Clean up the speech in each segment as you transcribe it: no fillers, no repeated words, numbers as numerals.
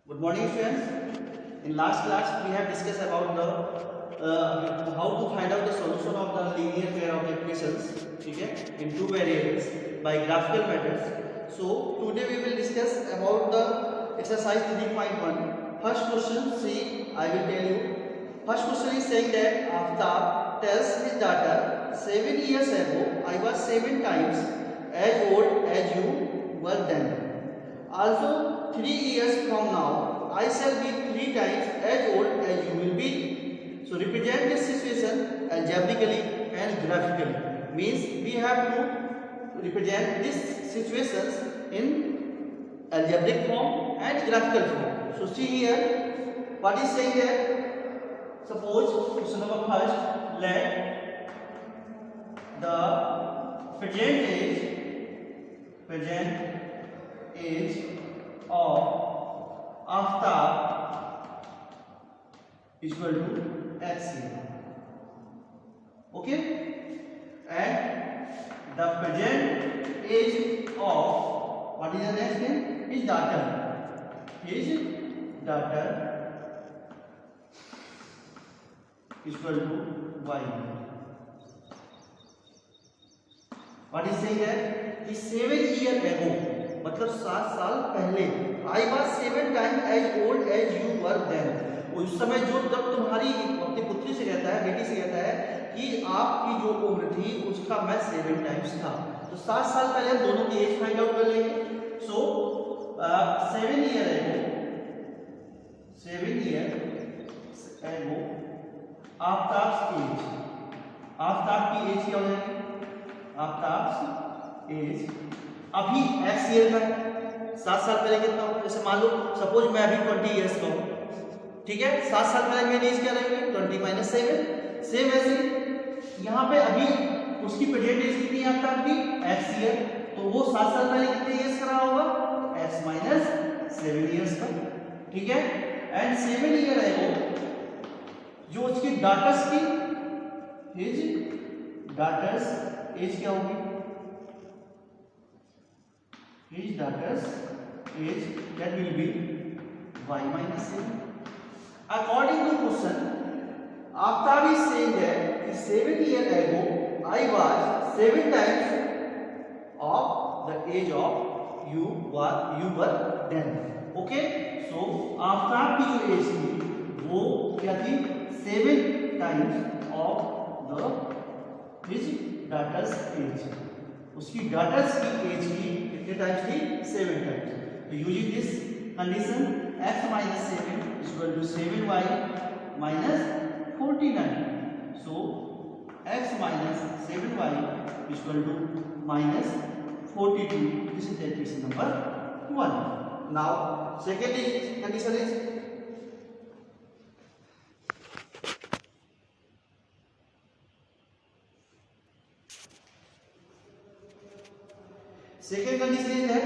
Good morning, students. In last class, we have discussed about the how to find out the solution of the linear pair of equations, okay, in two variables by graphical methods. So today we will discuss about the exercise 3.1. First question, see, I will tell you. First question is saying that Aftab tells his daughter, 7 years ago I was 7 times as old as you were then. Also, 3 years from now, I shall be 3 times as old as you will be. So, represent this situation algebraically and graphically. Means we have to represent these situations in algebraic form and graphical form. So, see here, what is saying there? Suppose, question number first, let the present age of Aftab equal to x here. Okay, and the present age of what is the next name? His daughter. Equal to y. What is saying that? कि 7 years ago, मतलब 7 साल पहले, I was 7 times as old as you were then. उस समय जो जब तुम्हारी अपनी पुत्री से कहता है, बेटी से कहता है कि आपकी जो उम्र थी उसका मैं 7 टाइम्स था. तो 7 साल पहले हम दोनों की एज फाइंड आउट कर लेंगे. सो 7 years ago आफ्ताब की एज क्या हो जाएगी? आफ्ताब एज अभी x ईयर का है. 7 साल पहले कितना होगा? जैसे मान लो सपोज मैं अभी 20 इयर्स का हूँ, ठीक है. 7 साल पहले मेरी एज क्या रहेगी? 20 माइनस 7. सेम ऐसे यहाँ पे अभी उसकी प्रेजेंट एज कितनी है आफ्ताब की? x year. तो वो 7 साल पहले कितने इयर्स का रहा होगा? x माइनस 7 इयर्स का, ठीक है. एंड 7 ईयर है वो जो उसकी डाटर्स की एज क्या होगी? His daughter's age that will be y minus 7. According to question, Aftab is saying that 7 years ago I was 7 times of the age of you were then. Okay, so Aftab की जो as थी वो क्या थी? 7 times of the his daughter's age. उसकी daughter's की as की कितने टाइम्स थी? 7 टाइम्स. तो using this condition x minus 7 is equal to 7y minus 49. So x minus 7y is equal to minus 42. This is the equation number 1. Now second condition is second condition is है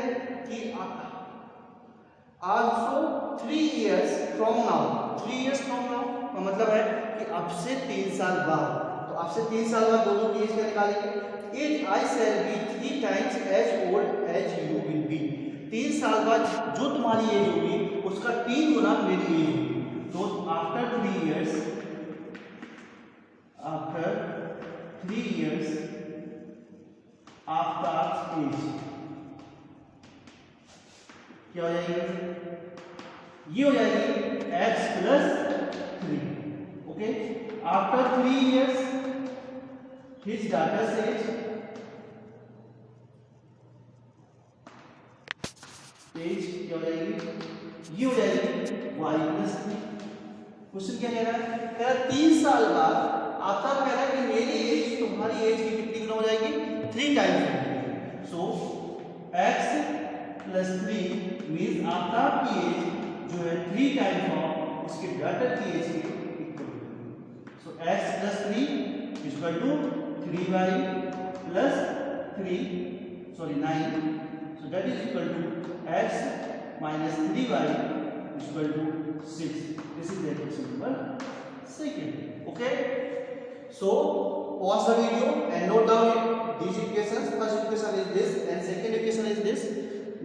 कि also 3 years from now. 3 years from now का मतलब है कि अब से 3 साल बाद. तो अब से 3 साल बाद दोनों की एज क्या निकालेंगे? Age I shall be 3 times as old as you will be. 3 साल बाद जो तुम्हारी एज होगी उसका 3 गुना मेरी एज होगी. तो आफ्टर 3 years आफ्टर एज क्या हो जाएगी? ये हो जाएगी x plus 3. Okay, after 3 years his daughter's age क्या हो जाएगी? ये हो जाएगी y प्लस 3. क्वेश्चन क्या कह रहा है? कह रहा है 3 साल बाद आफ्ताब कह रहा है कि मेरी एज तुम्हारी एज की कितनी गुना हो जाएगी? 3 times. So x plus 3 means Aftab की एज जो है 3 टाइम्स ऑफ उसके डॉटर की एज के equal. So x plus 3 equal to 3y plus 9. So that is equal to x minus 3y equal to 6. This is the equation number second. Okay, so pause the video and note down these equations. First equation is this and second equation is this.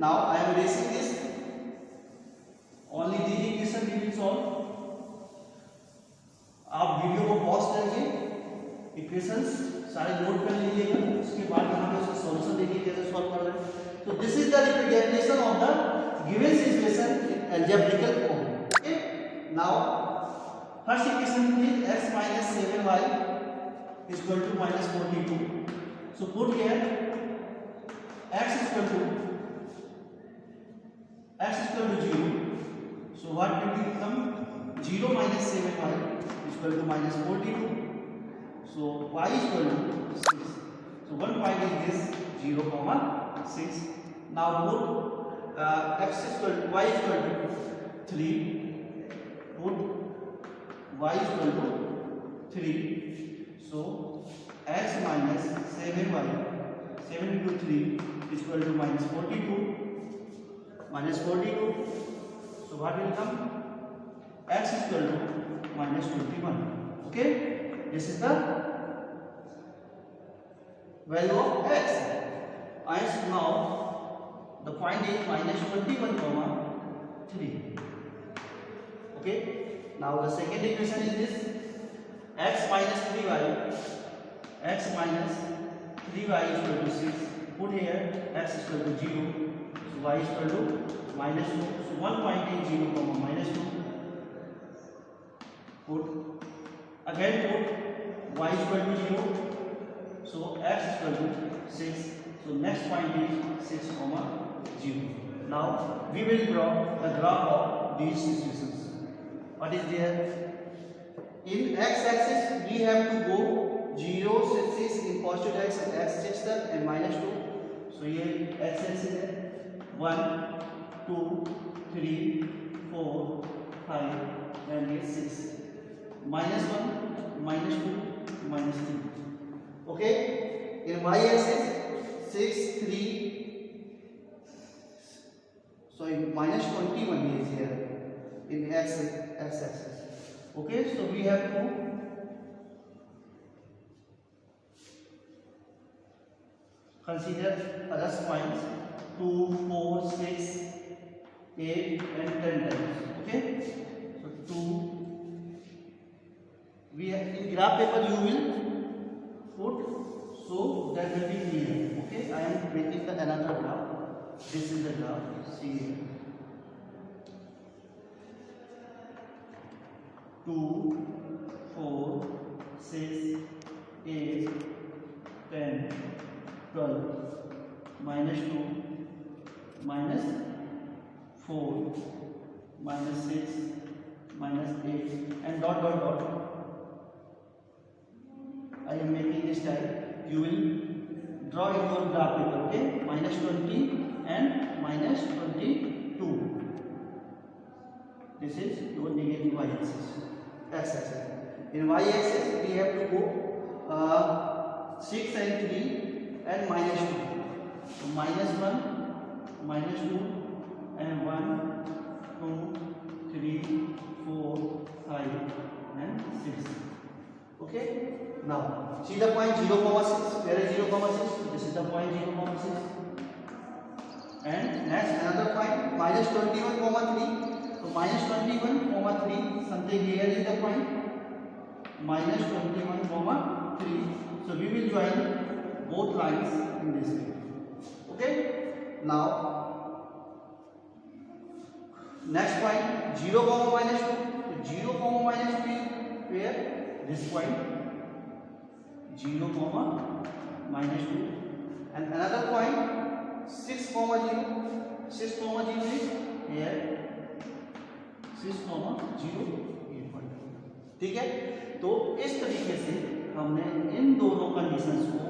Now I am erasing this, only this equations सारे note कर लीजिएगा, उसके बाद यहाँ पे उसका solution देखिए कैसे सॉल्व कर रहे हैं। तो this is the representation of the given situation in algebraical form. Okay, now first equation is x minus 7y is equal to minus 42. So put here x is equal to 0. So what will become 0 minus 7y is equal to minus 42. So y is equal to 6. So one point is this 0 comma 6. Now put x is equal to y is equal to 3. Put y is equal to 3. So x minus 7y, 7 into 3 is equal to minus 42. Minus 42. So what will come? X is equal to minus 21. Okay, this is the value of x. And now the point is minus 21 comma 3. Okay, now the second equation is this x minus 3y, x minus 3y is equal to 6. Put here x is equal to 0. So y is equal to minus 2. So one point is 0 comma minus 2. Put again put y is equal to 0. So x is equal to 6. So next point is 6 comma 0. Now we will draw the graph of these situations. What is there? In x-axis we have to go 0, 6 in positive direction, x 6 तक and minus 2. So ये x-axis है 1, 2, 3, 4, 5 and ये 6. Minus 1, minus 2, minus 3. Okay. In y-axis 6, 3. So minus 21 is here in x-axis. Okay, so we have to consider other points 2, 4, 6, 8 and 10 times. Okay, so 2 we have in graph paper you will put, so that will be clear. Okay, I am making the another graph. This is the graph. See here. 2, 4, 6, 8, 10, 12, minus 2, minus 4, minus 6, minus 8 and dot dot dot. I am making this type. You will draw in your graph paper. Okay, minus 20 and minus 22. This is your negative y-axis. X-axis. In y-axis we have to go 6 and 3 and minus 2. So minus 1, minus 2 and 1, 2, 3, 4, 5 and 6. Okay. Now see the point 0, 6. Where is 0, 6? This is the point 0, 6. And next another point minus 21, 3. So minus 21, 3, something here is the point minus 21, 3. So we will join both lines in this way. Okay. Now next point 0, minus 2. So 0, minus 2 is where? This point 0, minus 2. And another point 6, 0. 6, 0 is here. 6, 0 ये point. ठीक है, तो इस तरीके से हमने इन दोनों conditions को,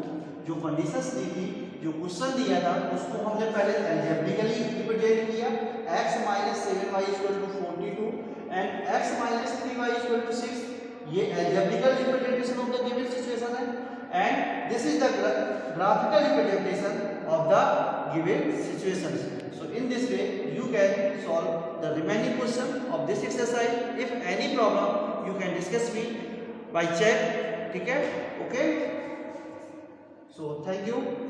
जो कंडीशंस दी थी, जो क्वेश्चन दिया था, उसको हमने पहले अलजेब्रिकली रिप्रेजेंट किया. x minus 7y is equal to 42 and x minus 3y is equal to 6. ये algebraical representation of the given situation है, and this is the graphical representation of the given situations. So in this way you can solve the remaining question of this exercise. If any problem you can discuss me by chat. ठीक है, okay. So thank you.